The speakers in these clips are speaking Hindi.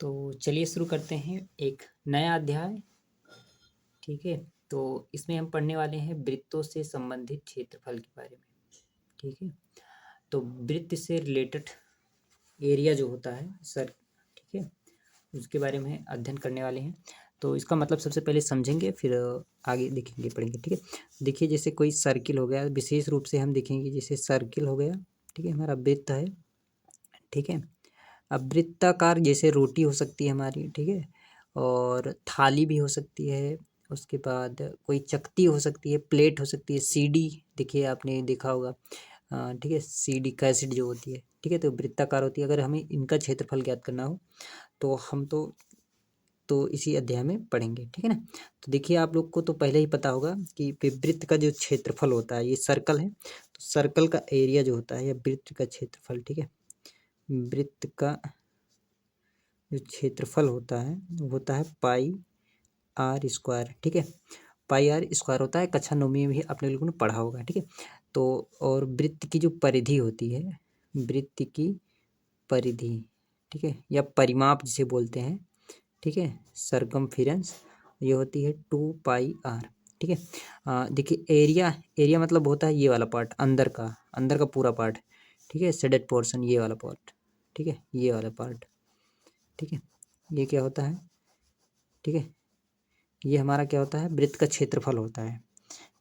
तो चलिए शुरू करते हैं एक नया अध्याय। ठीक है, तो इसमें हम पढ़ने वाले हैं वृत्तों से संबंधित क्षेत्रफल के बारे में। ठीक है, तो वृत्त से रिलेटेड एरिया जो होता है सर, ठीक है, उसके बारे में अध्ययन करने वाले हैं। तो इसका मतलब सबसे पहले समझेंगे, फिर आगे देखेंगे, पढ़ेंगे। ठीक है, देखिए जैसे कोई सर्किल हो गया, विशेष रूप से हम देखेंगे जैसे सर्किल हो गया। ठीक है, हमारा वृत्त है। ठीक है, अब वृत्ताकार जैसे रोटी हो सकती है हमारी। ठीक है, और थाली भी हो सकती है। उसके बाद कोई चकती हो सकती है, प्लेट हो सकती है, सीडी, देखिए आपने देखा होगा। ठीक है, सीडी कैसेट जो होती है, ठीक है, तो वृत्ताकार होती है। अगर हमें इनका क्षेत्रफल ज्ञात करना हो तो हम तो इसी अध्याय में पढ़ेंगे। ठीक है ना। तो देखिए आप लोग को तो पहले ही पता होगा कि वृत्त का जो क्षेत्रफल होता है, ये सर्कल है, तो सर्कल का एरिया जो होता है या वृत्त का क्षेत्रफल, ठीक है, वृत्त का जो क्षेत्रफल होता है वो होता है पाई आर स्क्वायर। ठीक है, पाई आर स्क्वायर होता है, कक्षा नौवीं में भी अपने लोगों ने पढ़ा होगा। ठीक है, तो और वृत्त की जो परिधि होती है, वृत्त की परिधि, ठीक है, या परिमाप जिसे बोलते हैं, ठीक है, सरकमफिरेंस, ये होती है 2 पाई आर। ठीक है, देखिए एरिया, एरिया मतलब होता है ये वाला पार्ट, अंदर का पूरा पार्ट। ठीक है, शेडेड पोर्शन, ये वाला पार्ट। ठीक है, ये वाला पार्ट। ठीक है, ये क्या होता है, ठीक है, ये हमारा क्या होता है, वृत्त का क्षेत्रफल होता है।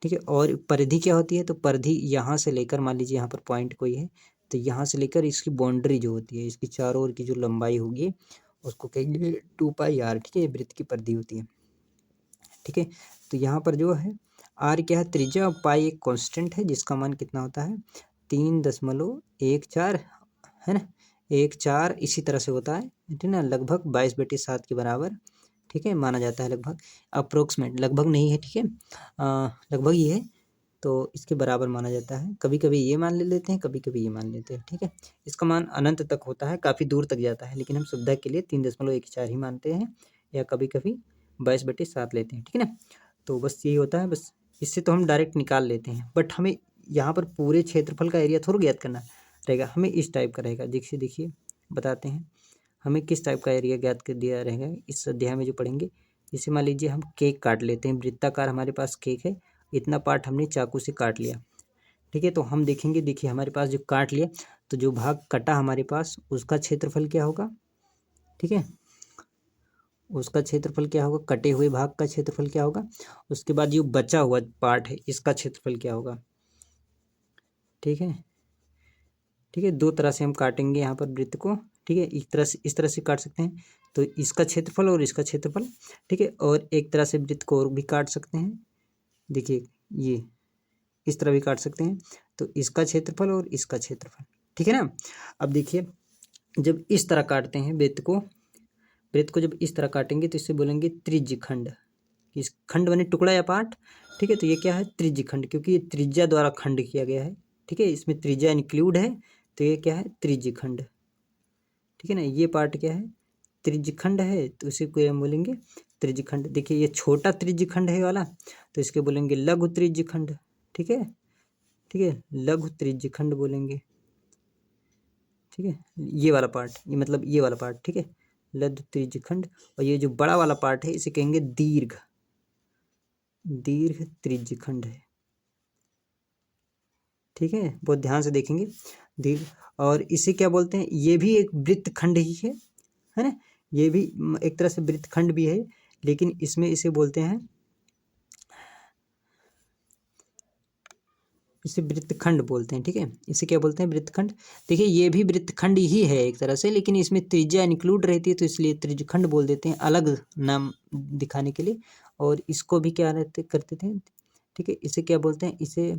ठीक है, और परिधि क्या होती है, तो परिधि यहाँ से लेकर, मान लीजिए यहाँ पर पॉइंट कोई है, तो यहाँ से लेकर इसकी बाउंड्री जो होती है, इसकी चारों ओर की जो लंबाई होगी उसको कहेंगे 2 पाई आर। ठीक है, वृत्त की परिधि होती है। ठीक है, तो यहाँ पर जो है आर क्या है, त्रिज्या, और पाई एक कांस्टेंट है जिसका मान कितना होता है, 3.14, है ना, 1/4 इसी तरह से होता है। ठीक है ना, लगभग 22/7 के बराबर, ठीक है, माना जाता है। लगभग, अप्रोक्सीमेट, लगभग नहीं है, ठीक है, लगभग ही है, तो इसके बराबर माना जाता है। कभी कभी ये मान ले लेते हैं, कभी कभी ये मान लेते हैं। ठीक है, इसका मान अनंत तक होता है, काफ़ी दूर तक जाता है, लेकिन हम सुविधा के लिए 3.14 ही मानते हैं, या कभी कभी 22/7 लेते हैं। ठीक है ना, तो बस यही होता है। बस इससे तो हम डायरेक्ट निकाल लेते हैं, बट हमें यहाँ पर पूरे क्षेत्रफल का एरिया थोड़ा ज्ञात करना रहेगा, हमें इस टाइप का रहेगा। देखिए देखिए बताते हैं हमें किस टाइप का एरिया ज्ञात कर दिया रहेगा इस अध्याय में जो पढ़ेंगे। जैसे मान लीजिए हम केक काट लेते हैं, वृत्ताकार हमारे पास केक है, इतना पार्ट हमने चाकू से काट लिया। ठीक है, तो हम देखेंगे, देखिए हमारे पास जो काट लिया, तो जो भाग कटा हमारे पास उसका क्षेत्रफल क्या होगा। ठीक है, उसका क्षेत्रफल क्या होगा, कटे हुए भाग का क्षेत्रफल क्या होगा। उसके बाद जो बचा हुआ पार्ट है इसका क्षेत्रफल क्या होगा। ठीक है, ठीक है, दो तरह से हम काटेंगे यहाँ पर वृत्त को। ठीक है, इस तरह से काट सकते हैं, तो इसका क्षेत्रफल और इसका क्षेत्रफल। ठीक है, और एक तरह से वृत्त को और भी काट सकते हैं, देखिए ये इस तरह भी काट सकते हैं, तो इसका क्षेत्रफल और इसका क्षेत्रफल। ठीक है ना। अब देखिए जब इस तरह काटते हैं वृत्त को जब इस तरह काटेंगे तो इसे बोलेंगे त्रिज्य खंड। इस खंड बने टुकड़ा या पार्ट। ठीक है, तो ये क्या है, त्रिज्य खंड, क्योंकि ये त्रिज्या द्वारा खंड किया गया है। ठीक है, इसमें त्रिज्या इंक्लूड है, तो ये क्या है, त्रिज्य खंड। ठीक है ना, ये पार्ट क्या है, त्रिज्य खंड है, तो इसी को हम बोलेंगे त्रिज्य खंड। देखिए ये छोटा त्रिज्य खंड है वाला, तो इसके बोलेंगे लघु त्रिज्य खंड। ठीक है, ठीक है, लघु त्रिज्य खंड बोलेंगे। ठीक है, ये वाला पार्ट, ये मतलब ये वाला पार्ट। ठीक है, लघु त्रिज्य खंड, और ये जो बड़ा वाला पार्ट है इसे कहेंगे दीर्घ दीर्घ त्रिज्य खंड है। ठीक है, बहुत ध्यान से देखेंगे, दीर्घ। और इसे क्या बोलते हैं, ये भी एक वृत्त खंड ही है ना, ये भी एक तरह से वृत्त खंड भी है, लेकिन इसमें इसे बोलते हैं, इसे वृत्तखंड बोलते हैं। ठीक है, इसे क्या बोलते हैं, वृत्तखंड। देखिए ये भी वृत्तखंड ही है एक तरह से, लेकिन इसमें त्रिज्या इंक्लूड रहती है, तो इसलिए त्रिज्यखंड बोल देते हैं, अलग नाम दिखाने के लिए। और इसको भी क्या रहते करते थे। ठीक है, इसे क्या बोलते हैं, इसे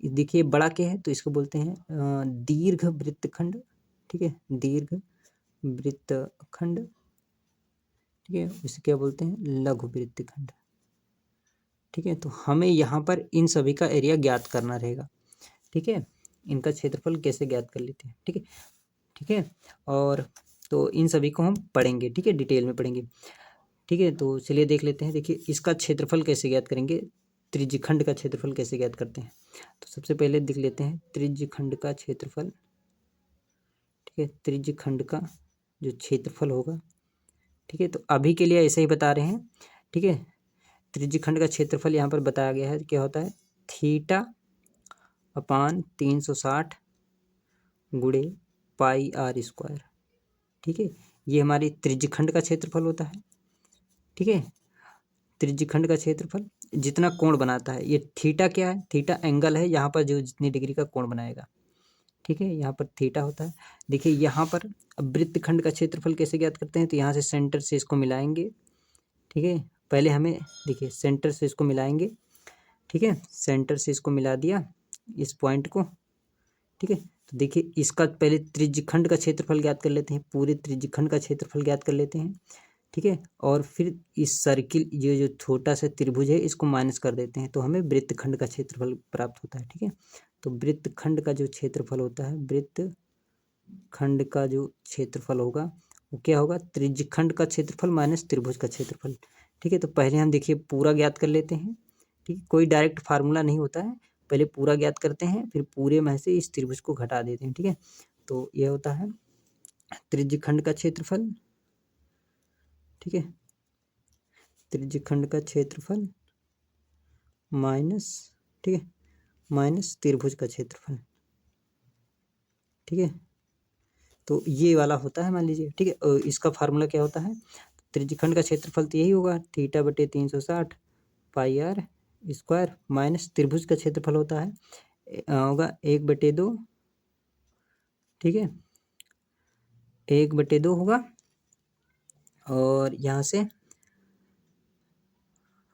देखिए बड़ा क्या है, तो इसको बोलते हैं दीर्घ वृत्तखंड। ठीक है, दीर्घ वृत्तखंड। ठीक है, इसे क्या बोलते हैं, लघु वृत्तखंड। ठीक है, तो हमें यहाँ पर इन सभी का एरिया ज्ञात करना रहेगा। ठीक है, इनका क्षेत्रफल कैसे ज्ञात कर लेते हैं। ठीक है, ठीक है, और तो इन सभी को हम पढ़ेंगे। ठीक है, डिटेल में पढ़ेंगे। ठीक है, तो चलिए देख लेते हैं। देखिए इसका क्षेत्रफल कैसे ज्ञात करेंगे, त्रिज्यखंड का क्षेत्रफल कैसे ज्ञात करते हैं। तो सबसे पहले देख लेते हैं त्रिज्यखंड का क्षेत्रफल। ठीक है, त्रिज्यखंड का जो क्षेत्रफल होगा, ठीक है, तो अभी के लिए ऐसे ही बता रहे हैं। ठीक है, त्रिज्यखंड का क्षेत्रफल यहाँ पर बताया गया है, क्या होता है थीटा अपान 360 गुणे पाई आर स्क्वायर। ठीक है, ये हमारी त्रिज्यखंड का क्षेत्रफल होता है। ठीक है, त्रिज्यखंड का क्षेत्रफल जितना कोण बनाता है, ये थीटा क्या है, थीटा एंगल है यहाँ पर जो जितनी डिग्री का कोण बनाएगा। ठीक है, यहाँ पर थीटा होता है। देखिए यहाँ पर अब वृत्तखंड का क्षेत्रफल कैसे ज्ञात करते हैं, तो यहाँ से सेंटर से इसको मिलाएंगे। ठीक है, पहले हमें देखिए सेंटर से इसको मिलाएंगे। ठीक है, सेंटर से इसको मिला दिया इस पॉइंट को। ठीक है, तो देखिए इसका पहले त्रिज्यखंड का क्षेत्रफल ज्ञात कर लेते हैं, पूरे त्रिज्यखंड का क्षेत्रफल ज्ञात कर लेते हैं। ठीक है, और फिर इस सर्किल ये जो छोटा सा त्रिभुज है इसको माइनस कर देते हैं, तो हमें वृत्तखंड का क्षेत्रफल प्राप्त होता है। ठीक है, तो वृत्तखंड का जो क्षेत्रफल होता है, वृत्तखंड का जो क्षेत्रफल होगा वो क्या होगा, त्रिज्यखंड का क्षेत्रफल माइनस त्रिभुज का क्षेत्रफल। ठीक है, तो पहले हम देखिए पूरा ज्ञात कर लेते हैं। ठीक है, कोई डायरेक्ट फार्मूला नहीं होता है, पहले पूरा ज्ञात करते हैं फिर पूरे में से इस त्रिभुज को घटा देते हैं। ठीक है, तो यह होता है त्रिज्यखंड का क्षेत्रफल। ठीक है, त्रिज्यखंड का क्षेत्रफल माइनस, ठीक है, माइनस त्रिभुज का क्षेत्रफल। ठीक है, तो ये वाला होता है मान लीजिए। ठीक है, इसका फार्मूला क्या होता है, त्रिज्यखंड का क्षेत्रफल तो यही होगा थीटा बटे 360 पाई आर स्क्वायर, माइनस त्रिभुज का क्षेत्रफल होता है होगा 1/2। ठीक है, 1/2 होगा, और यहाँ से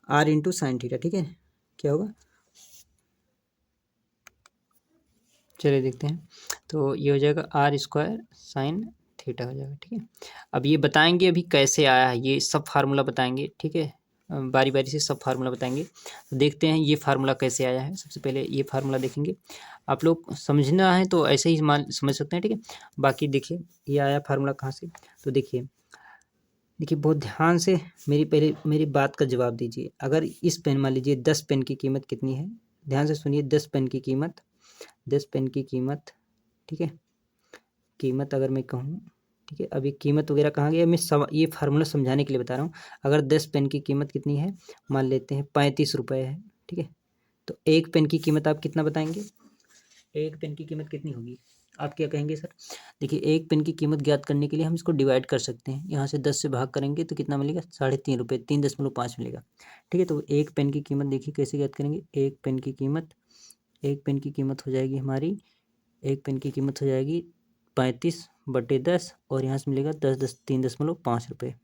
आर इंटू साइन थीटा। ठीक है, क्या होगा, चलिए देखते हैं। तो ये हो जाएगा आर स्क्वायर साइन थीटा हो जाएगा। ठीक है, अब ये बताएंगे अभी कैसे आया है, ये सब फार्मूला बताएंगे। ठीक है, बारी बारी से सब फार्मूला बताएंगे। तो देखते हैं ये फार्मूला कैसे आया है। सबसे पहले ये फार्मूला देखेंगे, आप लोग समझना है तो ऐसे ही मान समझ सकते हैं। ठीक है, बाकी देखिए ये आया फार्मूला कहाँ से, तो देखिए बहुत ध्यान से पहले मेरी बात का जवाब दीजिए। अगर इस पेन मान लीजिए 10 पेन की कीमत कितनी है, ध्यान से सुनिए, 10 पेन की कीमत, 10 पेन की कीमत। ठीक है, कीमत अगर मैं कहूँ, ठीक है, अभी कीमत वगैरह कहाँ गया, मैं ये फार्मूला समझाने के लिए बता रहा हूँ। अगर 10 पेन की कीमत कितनी है, मान लेते हैं 35 रुपये है। ठीक है, तो एक पेन की कीमत आप कितना बताएंगे, एक पेन की कीमत कितनी होगी, आप क्या कहेंगे सर। देखिए एक पेन की कीमत ज्ञात करने के लिए हम इसको डिवाइड कर सकते हैं, यहाँ से 10 से भाग करेंगे तो कितना मिलेगा, 3.5 रुपये, 3.5 मिलेगा। ठीक है, तो एक पेन की कीमत देखिए कैसे ज्ञात करेंगे, एक पेन की कीमत, एक पेन की कीमत हो जाएगी हमारी, एक पेन की कीमत हो जाएगी 35/10, और यहाँ से मिलेगा 3.5 रुपये।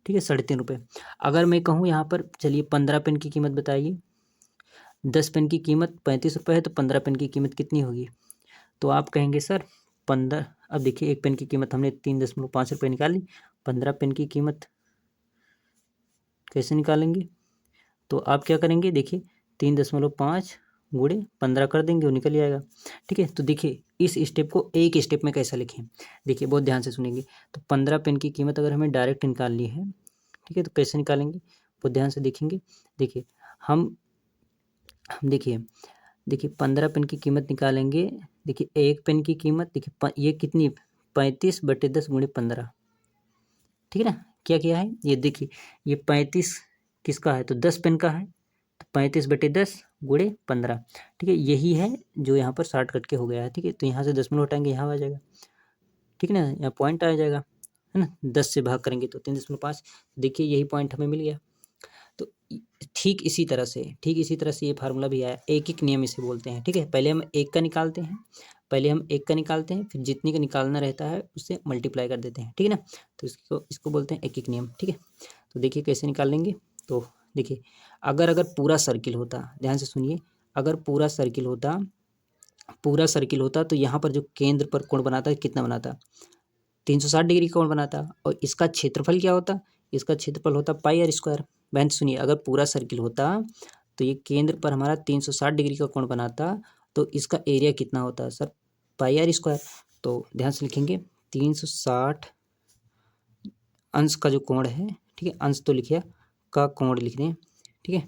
ठीक है, 3.5 रुपये। अगर मैं कहूँ यहाँ पर चलिए 15 पेन की कीमत बताइए, 10 पेन की कीमत 35 रुपये है, तो 15 पेन की कीमत कितनी होगी, तो आप कहेंगे सर 15, अब देखिए एक पेन की कीमत हमने 3.5 रुपये निकाली, 15 पेन की कीमत कैसे निकालेंगे, तो आप क्या करेंगे, देखिए 3.5 गुणे 15 कर देंगे, वो निकल जाएगा। ठीक है, तो देखिए इस स्टेप को एक स्टेप में कैसा लिखें, देखिए बहुत ध्यान से सुनेंगे। तो 15 पेन की कीमत अगर हमें डायरेक्ट निकालनी है, ठीक है, तो कैसे निकालेंगे, बहुत ध्यान से देखेंगे। देखिए हम देखिए 15 पेन की कीमत निकालेंगे। देखिए एक पेन की कीमत, देखिए ये कितनी, 35/10 गुणे 15। ठीक है ना, क्या किया है, ये देखिए ये 35 किसका है, तो 10 पेन का है, तो 35/10 गुणे 15। ठीक है, यही है जो यहाँ पर शॉर्ट कट के हो गया है। ठीक है, तो यहाँ से 10 हटाएंगे, यहाँ आ जाएगा। ठीक है ना, यहाँ पॉइंट आ जाएगा, है ना, 10 से भाग करेंगे तो 3.5, देखिए यही पॉइंट हमें मिल गया। तो ठीक इसी तरह से ये फार्मूला भी आया, एक एक नियम इसे बोलते हैं। ठीक है, पहले हम एक का निकालते हैं, फिर जितनी का निकालना रहता है उससे मल्टीप्लाई कर देते हैं। ठीक है ना, तो इसको बोलते हैं एक एक नियम। ठीक है, तो देखिए कैसे निकालेंगे, तो देखिए अगर पूरा सर्किल होता, ध्यान से सुनिए, अगर पूरा सर्किल होता तो यहाँ पर जो केंद्र पर कोण बनाता है कितना बनाता, 360 डिग्री कोण बनाता, और इसका क्षेत्रफल क्या होता, इसका क्षेत्रफल होता पाई आर स्क्वायर। बहन सुनिए, अगर पूरा सर्किल होता तो ये केंद्र पर हमारा 360 डिग्री का कोण बनाता, तो इसका एरिया कितना होता सर, पाई आर स्क्वायर। तो ध्यान से लिखेंगे 360 अंश का जो कोण है, ठीक है, अंश तो लिखिए, का कोण लिख दें। ठीक है,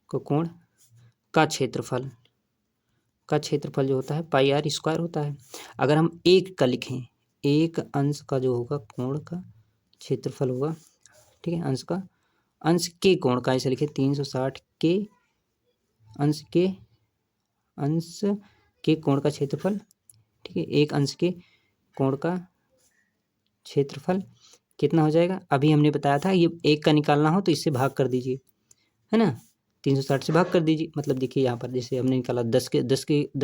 का कोण का क्षेत्रफल जो होता है पाई आर स्क्वायर होता है। अगर हम एक का लिखें, एक अंश का जो होगा कोण का क्षेत्रफल होगा, ठीक है, अंश के कोण का, ऐसे लिखे 360 के अंश के कोण का क्षेत्रफल, ठीक है, एक अंश के कोण का क्षेत्रफल कितना हो जाएगा। अभी हमने बताया था ये एक का निकालना हो तो इससे भाग कर दीजिए, है ना, 360 से भाग कर दीजिए। मतलब देखिए यहाँ पर जैसे हमने निकाला 10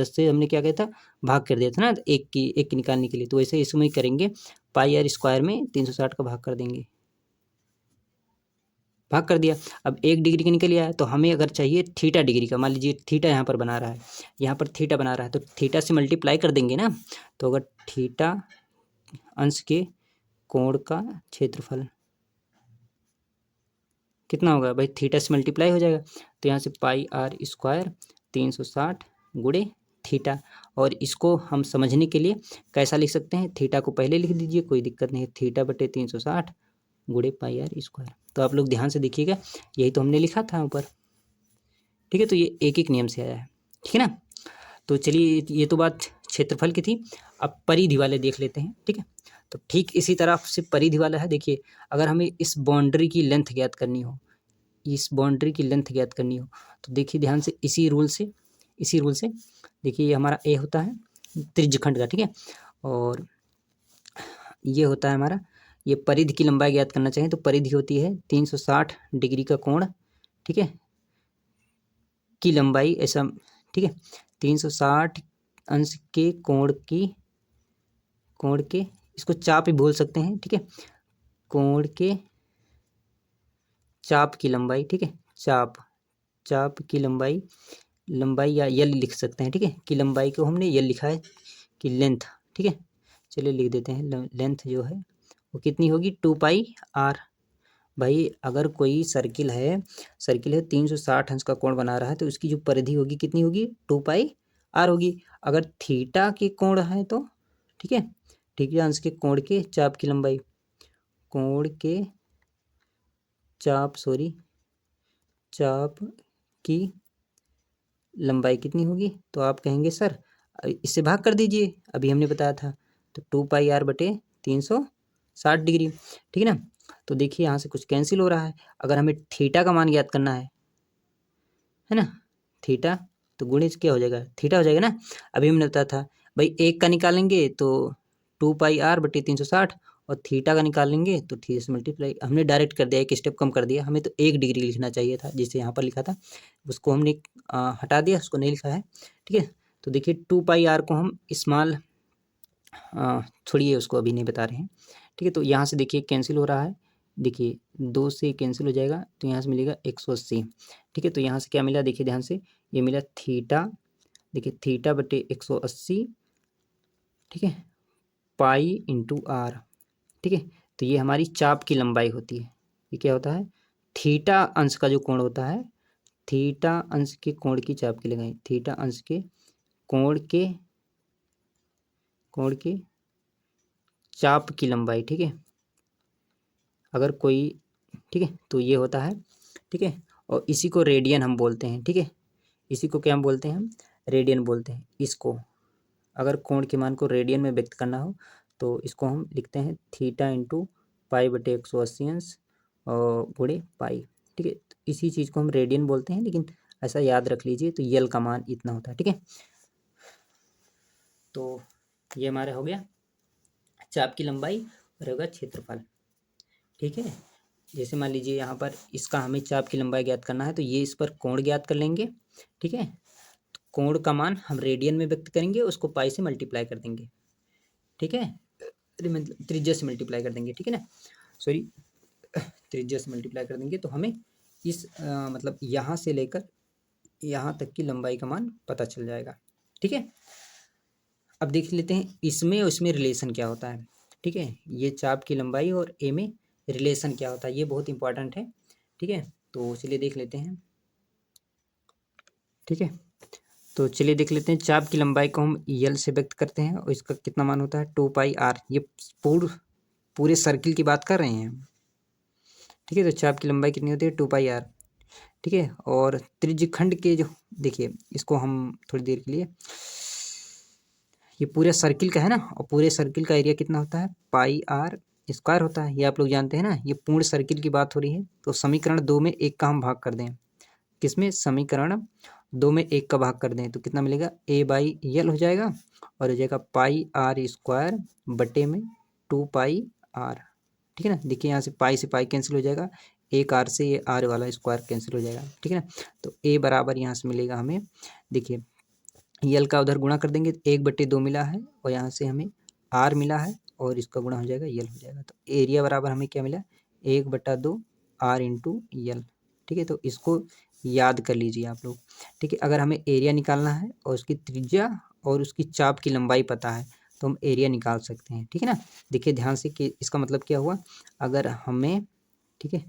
से हमने क्या किया था, भाग कर दिया था ना, एक की निकालने के लिए। तो वैसे इसमें करेंगे, पाई आर स्क्वायर में 360 का भाग कर देंगे, भाग कर दिया। अब 1 डिग्री का निकल आया, तो हमें अगर चाहिए थीटा डिग्री का, मान लीजिए थीटा यहाँ पर बना रहा है, यहाँ पर थीटा बना रहा है, तो थीटा से मल्टीप्लाई कर देंगे ना। तो अगर थीटा अंश के कोण का क्षेत्रफल कितना होगा भाई, थीटा से मल्टीप्लाई हो जाएगा। तो यहाँ से पाई आर स्क्वायर 360 गुणे थीटा। और इसको हम समझने के लिए कैसा लिख सकते हैं, थीटा को पहले लिख दीजिए, कोई दिक्कत नहीं है, थीटा बटे 360 गुणे पाई आर स्क्वायर। तो आप लोग ध्यान से देखिएगा, यही तो हमने लिखा था ऊपर, ठीक है। तो ये एक एक नियम से आया है, ठीक है ना। तो चलिए, ये तो बात क्षेत्रफल की थी। अब परिधि वाले देख लेते हैं, ठीक है। तो ठीक इसी तरह से परिधि वाला है। देखिए, अगर हमें इस बाउंड्री की लेंथ ज्ञात करनी हो, इस बाउंड्री की लेंथ ज्ञात करनी हो, तो देखिए ध्यान से, इसी रूल से देखिए, ये हमारा ए होता है त्रिज्यखंड का, ठीक है। और ये होता है हमारा, ये परिधि की लंबाई ज्ञात करना चाहिए तो परिधि होती है 360 डिग्री का कोण, ठीक है, की लंबाई, ऐसा, ठीक है। 360 अंश के कोण के, इसको चाप भी बोल सकते हैं, ठीक है, कोण के चाप की लंबाई, ठीक है, चाप की लंबाई या यल लिख सकते हैं, ठीक है, की लंबाई को हमने यल लिखा है कि लेंथ, ठीक है। चलिए लिख देते हैं, लेंथ जो है वो कितनी होगी, 2 पाई आर। भाई अगर कोई सर्किल है 360 अंश का कोण बना रहा है, तो उसकी जो परिधि होगी कितनी होगी, 2 पाई आर होगी। अगर थीटा के कोण है तो, ठीक है, थीटा अंश के कोण के चाप की लंबाई, कोण के चाप की लंबाई कितनी होगी, तो आप कहेंगे सर इससे भाग कर दीजिए, अभी हमने बताया था। तो 2 पाई आर बटे 360 डिग्री, ठीक है ना। तो देखिए यहाँ से कुछ कैंसिल हो रहा है। अगर हमें थीटा का मान ज्ञात करना है ना, थीटा, तो गुणित क्या हो जाएगा, थीटा हो जाएगा ना। अभी हमने बताया था भाई, एक का निकालेंगे तो 2 पाई आर बटे 360, और थीटा का निकालेंगे तो थीटा से मल्टीप्लाई। हमने डायरेक्ट कर दिया, एक स्टेप कम कर दिया। हमें तो 1 डिग्री लिखना चाहिए था, जिसे यहाँ पर लिखा था, उसको हमने हटा दिया, उसको नहीं लिखा है, ठीक है। तो देखिए 2 पाई आर को हम स्मॉल, छोड़िए उसको अभी नहीं बता रहे हैं, ठीक है। तो यहाँ से देखिए कैंसिल हो रहा है, देखिए 2 से कैंसिल हो जाएगा, तो यहाँ से मिलेगा 180, ठीक है। तो यहाँ से क्या मिला, देखिए ध्यान से, ये मिला थीटा, देखिए थीटा बटे 180, ठीक है, पाई इंटू आर, ठीक है। तो ये हमारी चाप की लंबाई होती है। ये क्या होता है, थीटा अंश का जो कोण होता है, थीटा अंश के कोण की चाप की लंबाई, थीटा अंश के कोण के चाप की लंबाई, ठीक है। अगर कोई, ठीक है, तो ये होता है, ठीक है। और इसी को रेडियन हम बोलते हैं, ठीक है, इसी को क्या हम बोलते हैं, हम रेडियन बोलते हैं इसको। अगर कोण के मान को रेडियन में व्यक्त करना हो तो इसको हम लिखते हैं थीटा इंटू पाई बटे 180 अंश और गुणे पाई, ठीक है। तो इसी चीज़ को हम रेडियन बोलते हैं, लेकिन ऐसा याद रख लीजिए, तो यल का मान इतना होता है, ठीक है। तो ये हमारा हो गया चाप की लंबाई और होगा क्षेत्रफल, ठीक है। जैसे मान लीजिए यहाँ पर इसका हमें चाप की लंबाई ज्ञात करना है, तो ये इस पर कोण ज्ञात कर लेंगे, ठीक है। तो कोण का मान हम रेडियन में व्यक्त करेंगे, उसको पाई से मल्टीप्लाई कर देंगे, ठीक है, मतलब त्रिज्या से मल्टीप्लाई कर देंगे, ठीक है ना, सॉरी, त्रिज्या से मल्टीप्लाई कर देंगे, तो हमें इस मतलब यहाँ से लेकर यहाँ तक की लंबाई का मान पता चल जाएगा, ठीक है। अब देख लेते हैं इसमें और इसमें रिलेशन क्या होता है, ठीक है। ये चाप की लंबाई और ए में रिलेशन क्या होता है, ये बहुत इंपॉर्टेंट है, ठीक है। तो चलिए देख लेते हैं, ठीक है। तो चलिए देख लेते हैं, चाप की लंबाई को हम यल से व्यक्त करते हैं, और इसका कितना मान होता है, 2 पाई आर। ये पूरे सर्किल की बात कर रहे हैं हम, ठीक है। तो चाप की लंबाई कितनी होती है, 2 पाई आर, ठीक है। और त्रिज्यखंड के जो, देखिए इसको हम थोड़ी देर के लिए, ये पूरे सर्किल का है ना, और पूरे सर्किल का एरिया कितना होता है, पाई आर स्क्वायर होता है, ये आप लोग जानते हैं ना। ये पूर्ण सर्किल की बात हो रही है। तो समीकरण 2 में 1 का हम भाग कर दें, किसमें, समीकरण 2 में 1 का भाग कर दें तो कितना मिलेगा, A/L हो जाएगा और हो जाएगा पाई आर स्क्वायर बटे में 2 पाई आर। ठीक है ना। देखिए यहाँ से पाई कैंसिल हो जाएगा, एक आर से ये आर वाला स्क्वायर कैंसिल हो जाएगा। ठीक है ना। तो A बराबर यहाँ से मिलेगा हमें, देखिए यल का उधर गुणा कर देंगे, 1/2 मिला है और यहाँ से हमें आर मिला है और इसका गुणा हो जाएगा यल हो जाएगा। तो एरिया बराबर हमें क्या मिला, 1/2 आर इंटू यल। ठीक है। तो इसको याद कर लीजिए आप लोग। ठीक है। अगर हमें एरिया निकालना है और उसकी त्रिज्या और उसकी चाप की लंबाई पता है तो हम एरिया निकाल सकते हैं। ठीक है ना। देखिए ध्यान से कि इसका मतलब क्या हुआ, अगर हमें, ठीक है,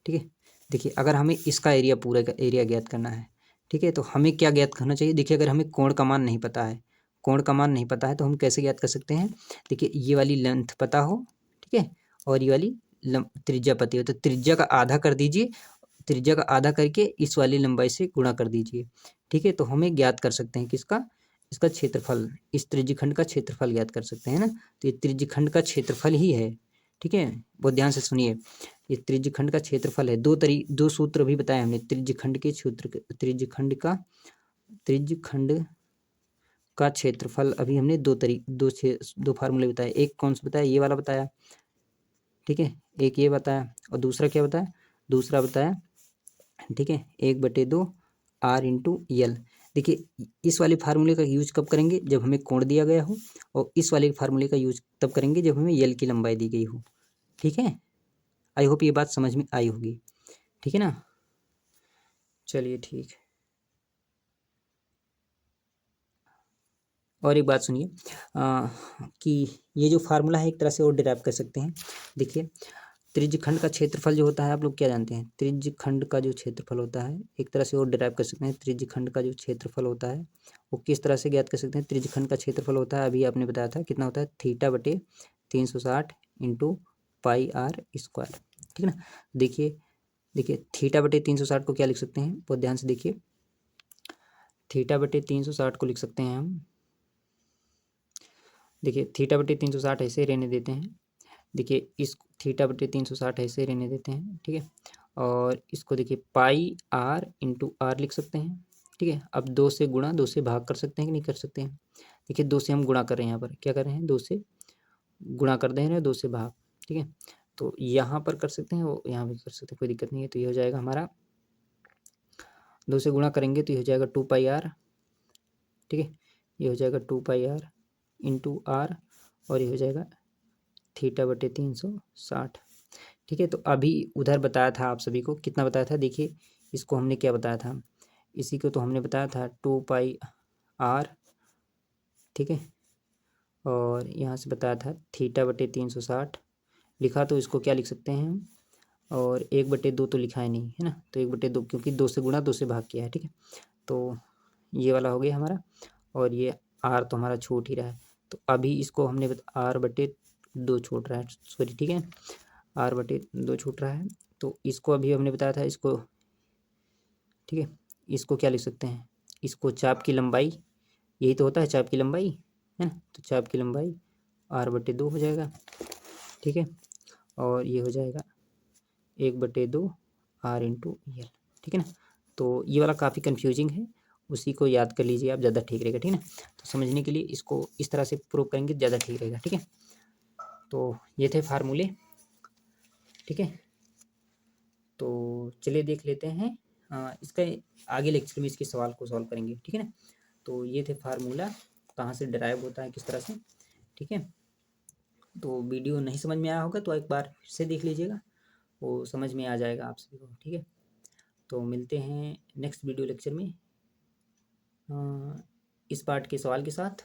ठीक है, देखिए अगर हमें इसका एरिया, पूरा का एरिया ज्ञात करना है, ठीक है, तो हमें क्या ज्ञात करना चाहिए। देखिए अगर हमें कोण का मान नहीं पता है, कोण का मान नहीं पता है तो हम कैसे ज्ञात कर सकते हैं। देखिए ये वाली लेंथ पता हो, ठीक है, और ये वाली त्रिज्या पता हो, तो त्रिज्या का आधा कर दीजिए, त्रिज्या का आधा करके इस वाली लंबाई से गुणा कर दीजिए। ठीक है। तो हमें ज्ञात कर सकते हैं किसका, इसका क्षेत्रफल, इस त्रिज्यखंड का क्षेत्रफल ज्ञात कर सकते हैं ना। तो ये त्रिज्यखंड का क्षेत्रफल ही है। ठीक है। बहुत ध्यान से सुनिए, ये त्रिज्यखंड का क्षेत्रफल है। दो सूत्र भी बताए हमने त्रिज्यखंड के सूत्र, त्रिज्यखंड का क्षेत्रफल अभी हमने दो फार्मूले बताए। एक कौन सा बताया, ये वाला बताया, ठीक है, एक ये बताया और दूसरा क्या बताया, दूसरा बताया, ठीक है, 1/2 आर इंटू यल। देखिए इस वाले फार्मूले का यूज कब करेंगे, जब हमें कोण दिया गया हो, और इस वाले फार्मूले का यूज तब करेंगे जब हमें यल की लंबाई दी गई हो। ठीक है। आई होप ये बात समझ में आई होगी। ठीक है ना। चलिए ठीक है। और एक बात सुनिए कि ये जो फार्मूला है एक तरह से और डिराइव कर सकते हैं। देखिए त्रिज्यखंड का क्षेत्रफल जो होता है, आप लोग क्या जानते हैं, त्रिज्यखंड का जो क्षेत्रफल होता है एक तरह से और डिराइव कर सकते हैं। त्रिज्यखंड का जो क्षेत्रफल होता है वो किस तरह से ज्ञात कर सकते हैं। त्रिज्यखंड का क्षेत्रफल होता है, अभी आपने बताया था कितना होता है, θ/360 इंटू पाई आर स्क्वायर। ठीक है ना। देखिए देखिए θ/360 को क्या लिख सकते हैं, बहुत ध्यान से देखिए, θ/360 को लिख सकते हैं हम, देखिए θ/360 ऐसे रहने देते हैं। देखिए इस θ/360 ऐसे रहने देते हैं। ठीक है। और इसको देखिए पाई आर इंटू आर लिख सकते हैं। ठीक है। अब 2 से गुणा, 2 से भाग कर सकते हैं कि नहीं कर सकते हैं। देखिए 2 से हम गुणा कर रहे हैं, यहाँ पर क्या कर रहे हैं, 2 से गुणा कर दे रहे हैं, 2 से भाग। ठीक है। तो यहाँ पर कर सकते हैं, वो यहाँ भी कर सकते हैं, कोई दिक्कत नहीं है। तो ये हो जाएगा हमारा, 2 से गुणा करेंगे तो ये हो जाएगा 2 पाई आर। ठीक है। ये हो जाएगा 2 पाई आर इंटू आर और ये हो जाएगा θ/360। ठीक है। तो अभी उधर बताया था आप सभी को, कितना बताया था, देखिए इसको हमने क्या बताया था, इसी को तो हमने बताया था 2 पाई आर। ठीक है। और यहाँ से बताया था θ/360 लिखा, तो इसको क्या लिख सकते हैं हम, और 1/2 तो लिखा है नहीं है ना, तो 1/2 क्योंकि 2 से गुणा 2 से भाग किया है। ठीक है। तो ये वाला हो गया हमारा, और ये आर तो हमारा छूट ही रहा है। तो अभी इसको हमने R/2 छूट रहा है, सॉरी, ठीक है, R/2 छूट रहा है। तो इसको अभी हमने बताया था, इसको, ठीक है, इसको क्या लिख सकते हैं, इसको चाप की लंबाई, यही तो होता है चाप की लंबाई, है ना। तो चाप की लंबाई R/2 हो जाएगा। ठीक है। और ये हो जाएगा 1/2 आर इंटू यल। ठीक है ना। तो ये वाला काफ़ी कन्फ्यूजिंग है, उसी को याद कर लीजिए आप, ज़्यादा ठीक रहेगा। ठीक है ना। तो समझने के लिए इसको इस तरह से प्रूव करेंगे, ज़्यादा ठीक रहेगा। ठीक है। तो ये थे फार्मूले। ठीक है। तो चलिए देख लेते हैं, इसका आगे लेक्चर में इसके सवाल को सॉल्व करेंगे। ठीक है ना। तो ये थे फार्मूला, कहाँ से डिराइव होता है, किस तरह से। ठीक है। तो वीडियो नहीं समझ में आया होगा तो एक बार फिर से देख लीजिएगा, वो समझ में आ जाएगा आप सभी को। ठीक है। तो मिलते हैं नेक्स्ट वीडियो लेक्चर में इस पार्ट के सवाल के साथ।